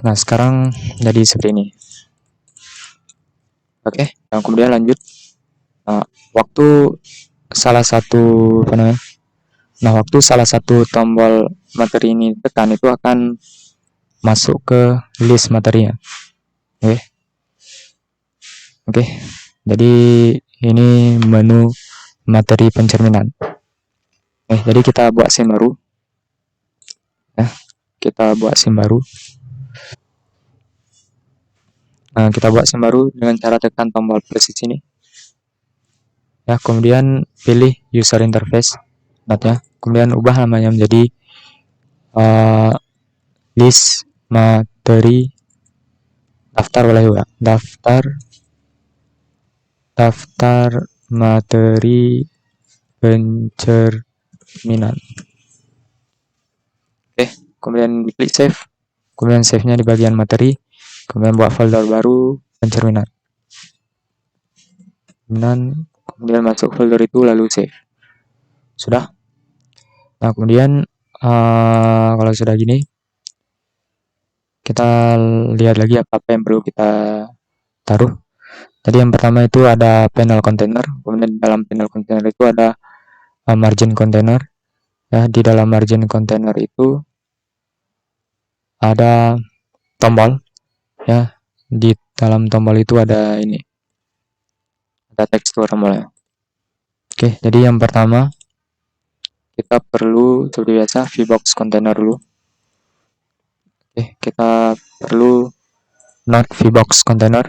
Nah, sekarang jadi seperti ini. Oke, yang kemudian lanjut. Nah, waktu salah satu apa namanya? Nah, waktu salah satu tombol materi ini tekan itu akan masuk ke list materinya. Oke. Oke. Jadi ini menu materi pencerminan. Jadi kita buat scene baru. Ya, kita buat scene baru. Nah, kita buat scene baru dengan cara tekan tombol plus di sini. Ya, kemudian pilih user interface. Ya, kemudian ubah namanya menjadi list materi daftar boleh juga. Daftar materi pencerminan. Oke, kemudian klik save. Kemudian save-nya di bagian materi. Kemudian buat folder baru pencerminan. Kemudian masuk folder itu lalu save. Sudah. Nah, kemudian kalau sudah gini, kita lihat lagi apa yang perlu kita taruh. Jadi yang pertama itu ada panel container. Kemudian dalam panel container itu ada margin container. Ya, di dalam margin container itu ada tombol. Ya, di dalam tombol itu ada ini. Ada tekstur tombolnya. Oke, jadi yang pertama kita perlu seperti biasa VBox container dulu. Oke, kita perlu node VBox container.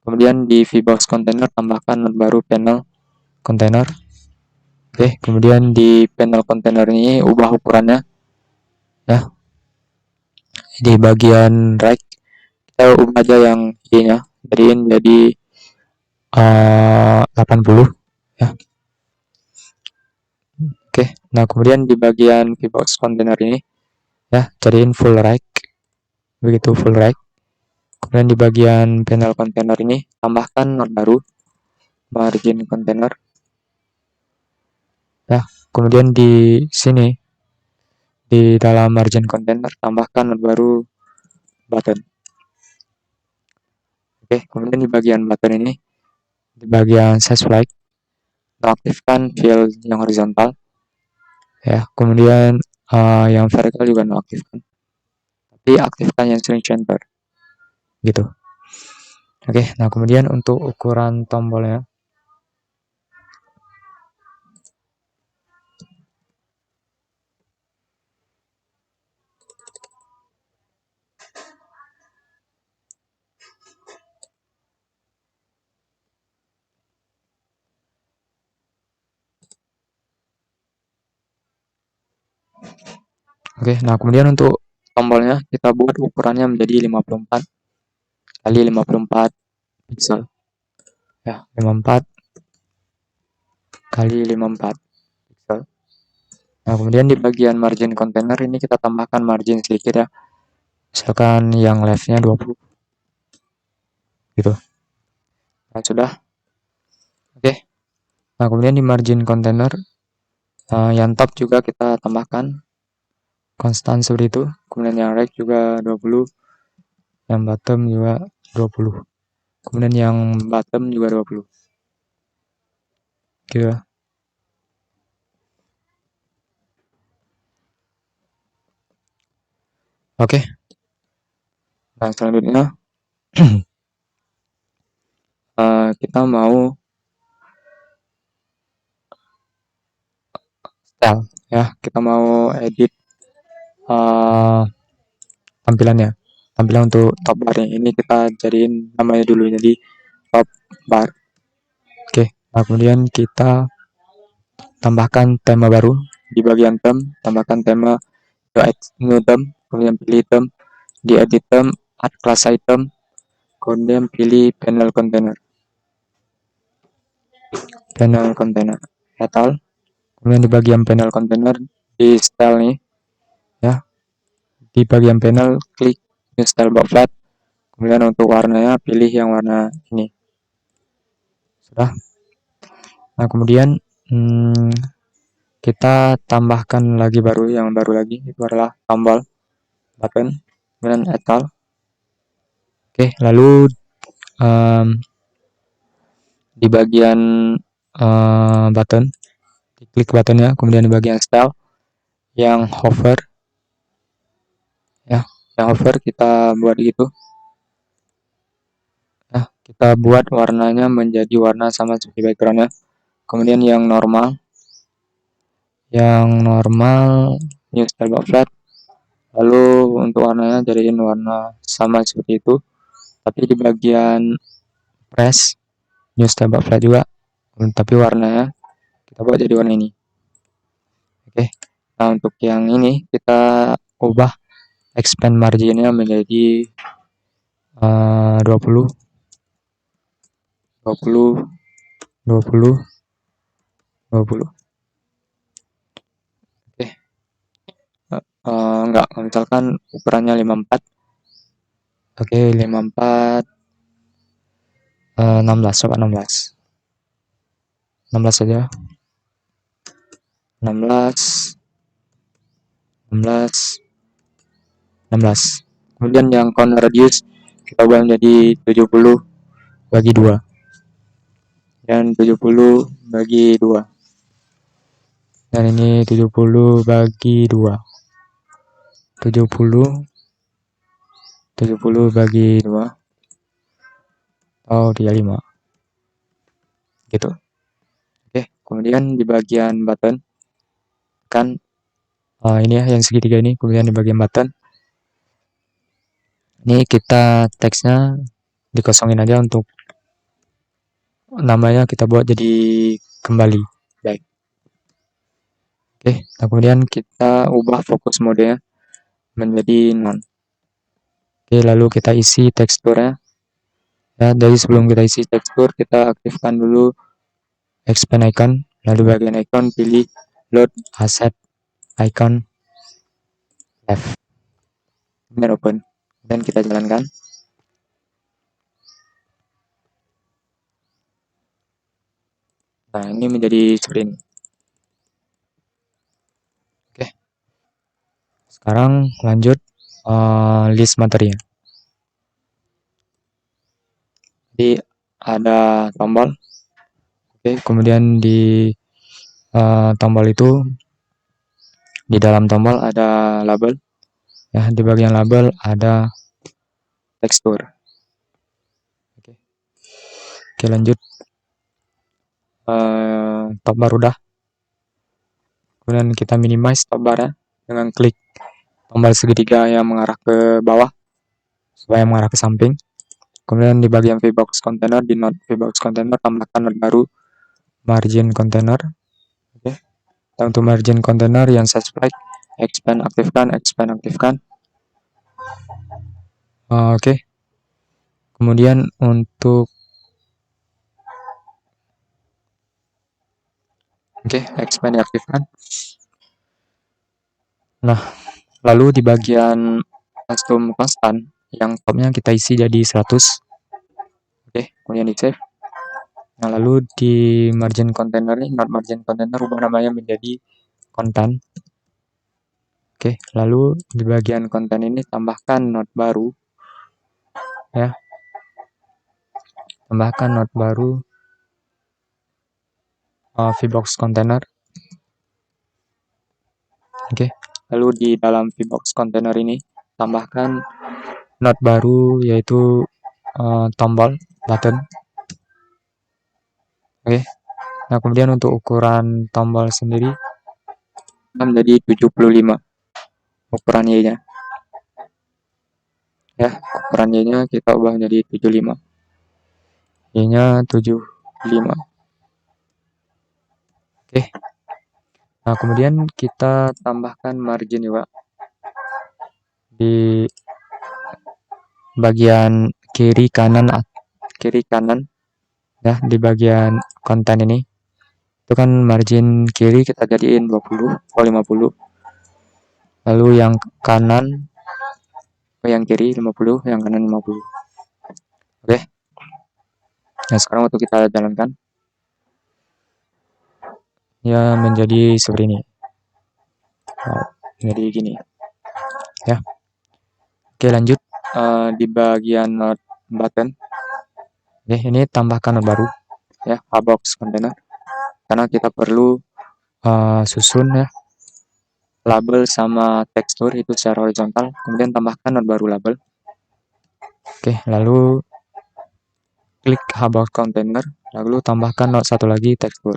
Kemudian di VBox container tambahkan node baru panel container. Oke, kemudian di panel container ini ubah ukurannya. Ya. Di bagian right kita ubah aja yang I-nya. Jadiin jadi 80 ya. Oke, nah kemudian di bagian VBox container ini ya jadiin full right. Begitu full right. Kemudian di bagian panel container ini tambahkan node baru margin container. Ya, kemudian di sini di dalam margin container tambahkan node baru button. Oke, kemudian di bagian button ini di bagian size flag nonaktifkan fill yang horizontal. Ya, kemudian yang vertical juga nonaktifkan. Tapi aktifkan yang string center. Gitu. Oke, nah kemudian untuk ukuran tombolnya Oke, nah kemudian untuk tombolnya kita buat ukurannya menjadi 54 kali 54 pixel. Ya, 54 kali 54 pixel. Nah, kemudian di bagian margin container ini kita tambahkan margin sedikit ya. Misalkan yang left-nya 20. Gitu. Nah, sudah. Oke. Nah, kemudian di margin container yang top juga kita tambahkan konstan seperti itu. Kemudian yang right juga 20. Yang bottom juga 20. Kemudian yang bottom juga 20. Gitu. Oke. Nah, selanjutnya kita mau style ya. Kita mau edit tampilannya. Tampilan untuk top bar ini kita jadiin namanya dulu jadi top bar. Oke, nah kemudian kita tambahkan tema baru di bagian theme, tambahkan tema new theme, kemudian pilih theme, di edit theme, add class item, kemudian pilih panel container, etal, kemudian di bagian panel container di style nih, ya, di bagian panel klik new style box flat, kemudian untuk warnanya pilih yang warna ini, sudah. Nah kemudian kita tambahkan lagi yang baru lagi, itu adalah tombol button kemudian etal. Oke, lalu di bagian button, diklik buttonnya, kemudian di bagian style yang hover ya, yang hover kita buat gitu ya, kita buat warnanya menjadi warna sama seperti backgroundnya. Kemudian yang normal new style box flat, lalu untuk warnanya jadiin warna sama seperti itu, tapi di bagian press new style box flat juga, tapi warnanya kita buat jadi warna ini. Oke, nah untuk yang ini kita ubah expand marginnya menjadi 20 20. Oke, enggak, misalkan ukurannya 54. Oke, 54 16, coba 16 saja. 16. Kemudian yang corner radius kita ubah menjadi 70 bagi 2 dan 70 bagi 2, dan ini 70 bagi 2, 70 bagi 2 atau 35 gitu. Oke, kemudian di bagian button kan ini ya yang segitiga ini, kemudian di bagian button ini kita teksnya dikosongin aja, untuk namanya kita buat jadi kembali baik. Oke, nah kemudian kita ubah fokus modenya menjadi non. Oke, lalu kita isi teksturnya ya. Dari sebelum kita isi tekstur, kita aktifkan dulu expand icon, lalu bagian icon pilih load asset icon left dan open, dan kita jalankan. Nah, ini menjadi seperti ini. Oke, sekarang lanjut list materinya. Jadi ada tombol. Oke, kemudian di tombol itu, di dalam tombol ada label ya, di bagian label ada tekstur. Oke, lanjut toolbar udah, kemudian kita minimize toolbar dengan klik tombol segitiga yang mengarah ke bawah supaya mengarah ke samping. Kemudian di bagian VBox container, di node VBox container tambahkan node baru margin container. Oke, dan untuk margin container yang size flag expand aktifkan. Oke, kemudian untuk expand diaktifkan. Nah, lalu di bagian custom constant yang topnya kita isi jadi 100. Oke, kemudian di save. Nah, lalu di margin container nih, not margin container, ubah namanya menjadi konten. Oke, lalu di bagian konten ini tambahkan node baru ya. Tambahkan node baru VBox container. Oke, lalu di dalam VBox container ini tambahkan node baru yaitu tombol button. Oke. Nah, kemudian untuk ukuran tombol sendiri menjadi 75 ukuran Y-nya. Ya, ukuran Y-nya kita ubah menjadi 75. Y-nya 75. Oke. Nah, kemudian kita tambahkan margin juga di bagian kiri kanan ya, di bagian konten ini. Itu kan margin kiri kita jadiin 20 atau 50. Lalu yang kanan yang kiri 50, yang kanan 50. Oke. Nah, sekarang waktu kita jalankan. ya menjadi seperti ini. Jadi gini ya. Oke, lanjut di bagian note button. Oke, ini tambahkan note baru ya, hbox container, karena kita perlu susun ya label sama tekstur itu secara horizontal. Kemudian tambahkan note baru label. Oke, lalu klik hbox container, lalu tambahkan note satu lagi tekstur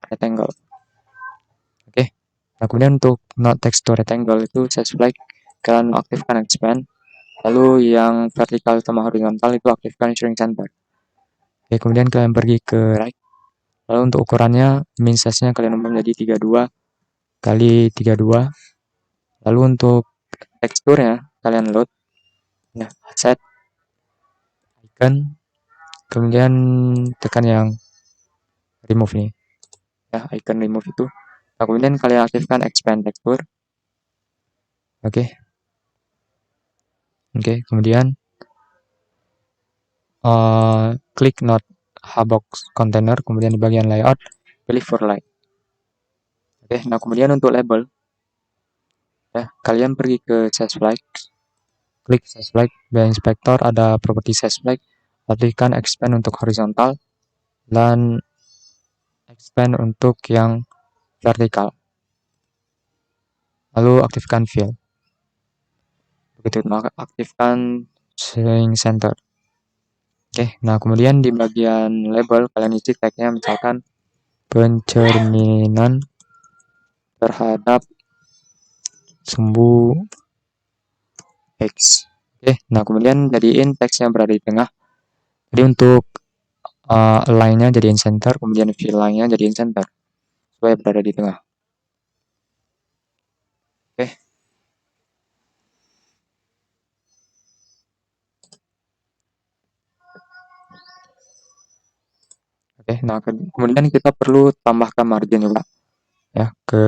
rectangle. Oke, nah kemudian untuk note tekstur rectangle itu size flag kalian aktifkan expand, lalu yang vertikal sama horizontal itu aktifkan shrink center. Oke, kemudian kalian pergi ke right, lalu untuk ukurannya min size-nya kalian ubah menjadi 32 kali 32, lalu untuk teksturnya kalian load ya, set icon, kemudian tekan yang remove nih ya, icon remove itu. Nah, kemudian kalian aktifkan expand tekstur. Oke, kemudian klik node hbox container, kemudian di bagian layout pilih for light. Oke, nah kemudian untuk label ya, kalian pergi ke size flag, klik size flag, di inspector ada property size flag, aktifkan expand untuk horizontal dan expand untuk yang vertikal, lalu aktifkan fill. Begitu, maka aktifkan shrink center. Oke, nah kemudian di bagian label kalian isi tagnya misalkan pencerminan terhadap sumbu X. Oke, nah kemudian jadiin teksnya berada di tengah. Jadi untuk line-nya jadiin center, kemudian fill line-nya jadiin center supaya berada di tengah. Oke. Oke, nah kemudian kita perlu tambahkan margin juga ya ke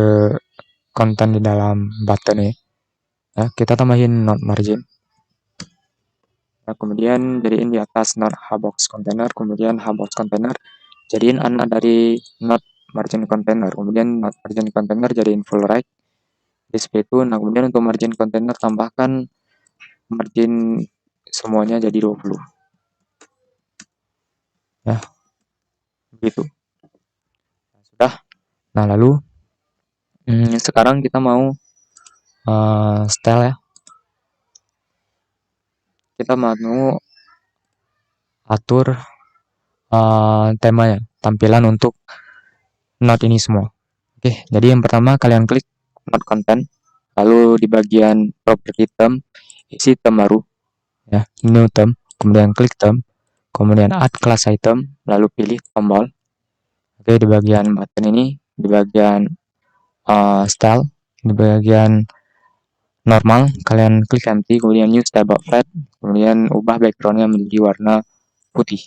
konten di dalam button ini. Ya, kita tambahin node margin. Nah, kemudian jadiin di atas node hbox container, kemudian hbox container jadiin anak dari node margin container, kemudian node margin container jadiin full right display itu. Nah, kemudian untuk margin container tambahkan margin semuanya jadi 20 ya, begitu. Sudah. Nah, lalu sekarang kita mau style ya, kita mau atur temanya, tampilan untuk node ini semua. Oke, jadi yang pertama kalian klik node content, lalu di bagian property term isi term baru ya, new term, kemudian klik term, kemudian add class item, lalu pilih tombol. Oke, di bagian button ini, di bagian style, di bagian normal kalian klik empty, kemudian use tab flat, kemudian ubah backgroundnya menjadi warna putih.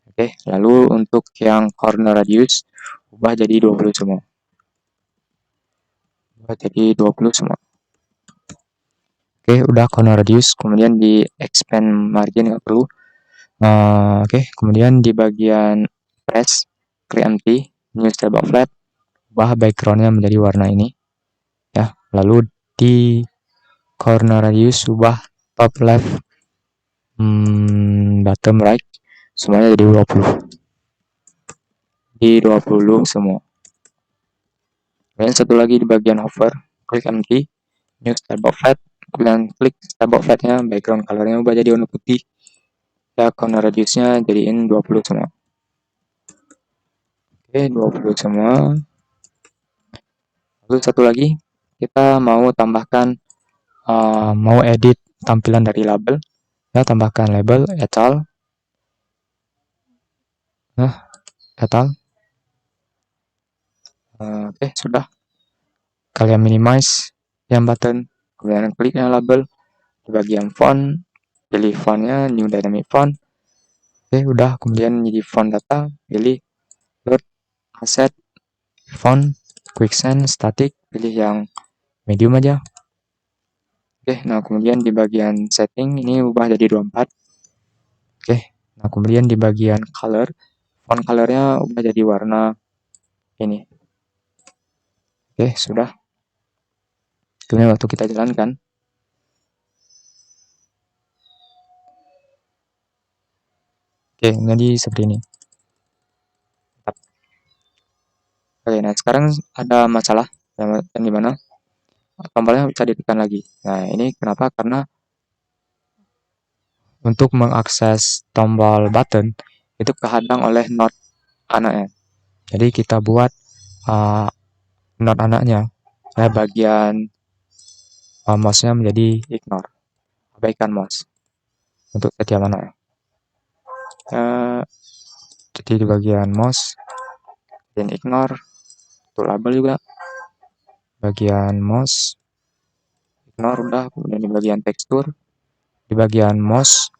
Oke, lalu untuk yang corner radius ubah jadi 20 semua. Ubah jadi 20 semua. Oke, udah corner radius, kemudian di expand margin nggak perlu. Oke, kemudian di bagian press, klik empty, new tab flat, ubah backgroundnya menjadi warna ini. Ya, lalu di corner radius ubah top left, bottom right, semuanya jadi 20. Di 20 semua. Kemudian satu lagi di bagian hover, klik empty, new tab flat, kemudian klik tab flatnya, background colornya ubah jadi warna putih. Ya, corner radiusnya jadiin 20 semua. Oke, 20 semua. Lalu satu lagi, kita mau tambahkan, mau edit tampilan dari label. Ya, tambahkan label, etal. Nah, etal. Oke, sudah. Kalian minimize yang button, kemudian klik yang label. Di bagian font, pilih fontnya, new dynamic font. Oke, udah. Kemudian jadi font data, pilih load, asset, font, quicksand, static, pilih yang medium aja. Oke, nah kemudian di bagian setting ini ubah jadi 24. Oke, nah kemudian di bagian color, font colornya udah jadi warna ini. Oke, sudah. Kemudian waktu kita jalankan, oke, jadi seperti ini. Oke, nah sekarang ada masalah yang dimana tombolnya bisa ditekan lagi. Nah, ini kenapa? Karena untuk mengakses tombol button itu kehadang oleh not anaknya. Jadi kita buat not anaknya, bagian mouse-nya menjadi ignore, abaikan mouse untuk setiap anak. Jadi di bagian mouse dan ignore, untuk label juga bagian mouse ignore udah. Kemudian di bagian tekstur, di bagian mouse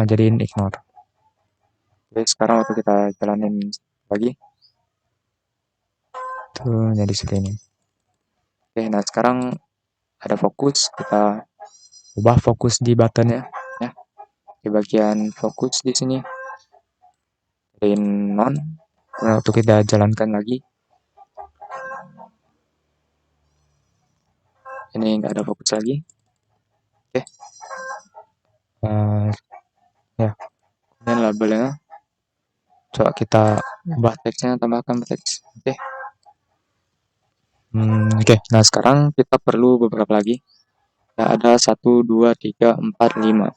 jadiin ignore. Oke, sekarang waktu kita jalanin lagi tuh jadi seperti ini. Oke, nah sekarang ada fokus, kita ubah fokus di buttonnya ya. Di bagian fokus di sini jadiin non. Nah, waktu kita jalankan lagi, ini nggak ada fokus lagi. Oke, ya. Kemudian labelnya, coba kita ubah teksnya, tambahkan teks. Oke. Nah sekarang kita perlu beberapa lagi. Ya, ada 1, 2, 3, 4, 5.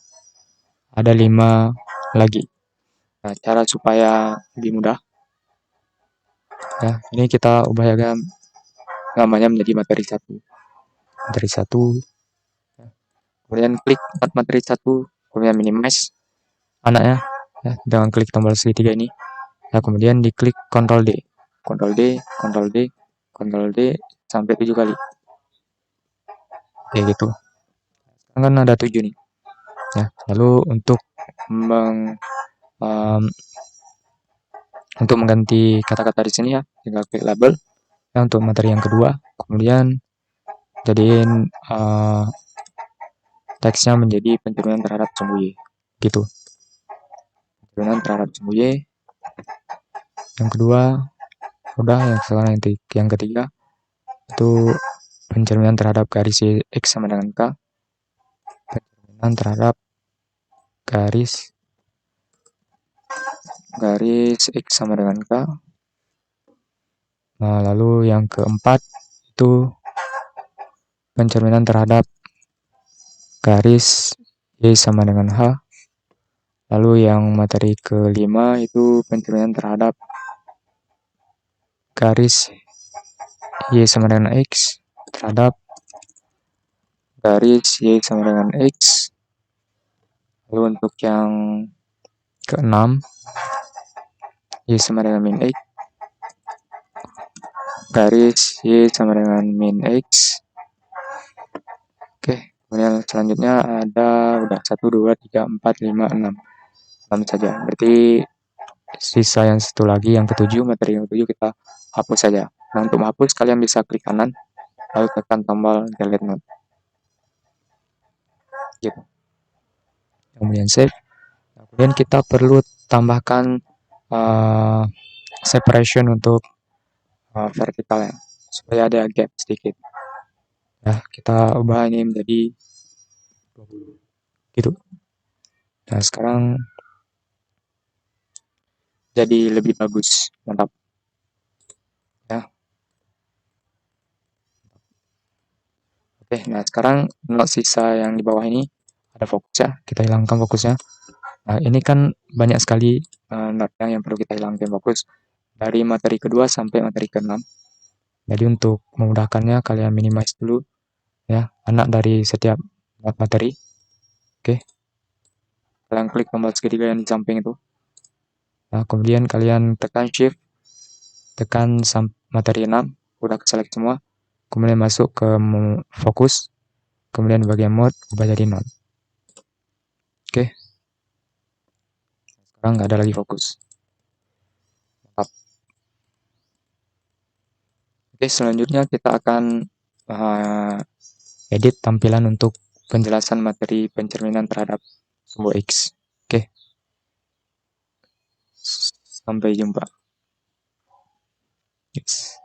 Ada 5 lagi. Nah, cara supaya lebih mudah, ya, ini kita ubah ya namanya menjadi materi 1. Materi 1. Kemudian klik materi 1, kemudian minimize anaknya, ya, dengan klik tombol segitiga ini. Nah, kemudian diklik Ctrl D. Ctrl D, Ctrl D, Ctrl D sampai 7 kali. Kayak gitu. Sekarang kan ada 7 nih. Ya, lalu untuk mengganti kata-kata di sini ya, tinggal klik label. Ya, untuk materi yang kedua, kemudian jadiin teksnya menjadi pencerminan terhadap sumbu Y. Gitu. Pencerminan terhadap sumbu Y. Yang kedua, udah. Yang sekarang yang ketiga itu pencerminan terhadap garis X sama dengan K. Pencerminan terhadap garis X sama dengan K. Nah, lalu yang keempat itu pencerminan terhadap garis Y sama dengan H. Lalu yang materi kelima itu pencerminan terhadap garis Y sama dengan X terhadap garis Y sama dengan X. Lalu untuk yang keenam, Y sama dengan min X, garis Y sama dengan min X. Oke, kemudian selanjutnya ada udah 1, 2, 3, 4, 5, 6. 6 saja. Berarti sisa yang satu lagi, yang ketujuh, materi yang ketujuh kita hapus saja. Nah, untuk menghapus kalian bisa klik kanan, lalu tekan tombol delete node. Gitu. Kemudian save. Kemudian kita perlu tambahkan separation untuk vertikalnya, supaya ada gap sedikit. Ya, kita ubah ini menjadi 20. Gitu. Nah, sekarang jadi lebih bagus. Mantap. Ya. Oke, nah sekarang not sisa yang di bawah ini ada fokus ya. Kita hilangkan fokusnya. Nah, ini kan banyak sekali notnya yang perlu kita hilangkan fokus dari materi kedua sampai materi ke-6. Jadi untuk memudahkannya kalian minimize dulu ya anak dari setiap materi. Oke. Kalian klik tombol segitiga yang di samping itu. Nah, kemudian kalian tekan shift, tekan materi 6, udah select semua. Kemudian masuk ke fokus, kemudian bagian mode ubah jadi non. Oke. Sekarang nggak ada lagi fokus. Oke, selanjutnya kita akan edit tampilan untuk penjelasan materi pencerminan terhadap sumbu X. Oke. Sampai jumpa. Yes.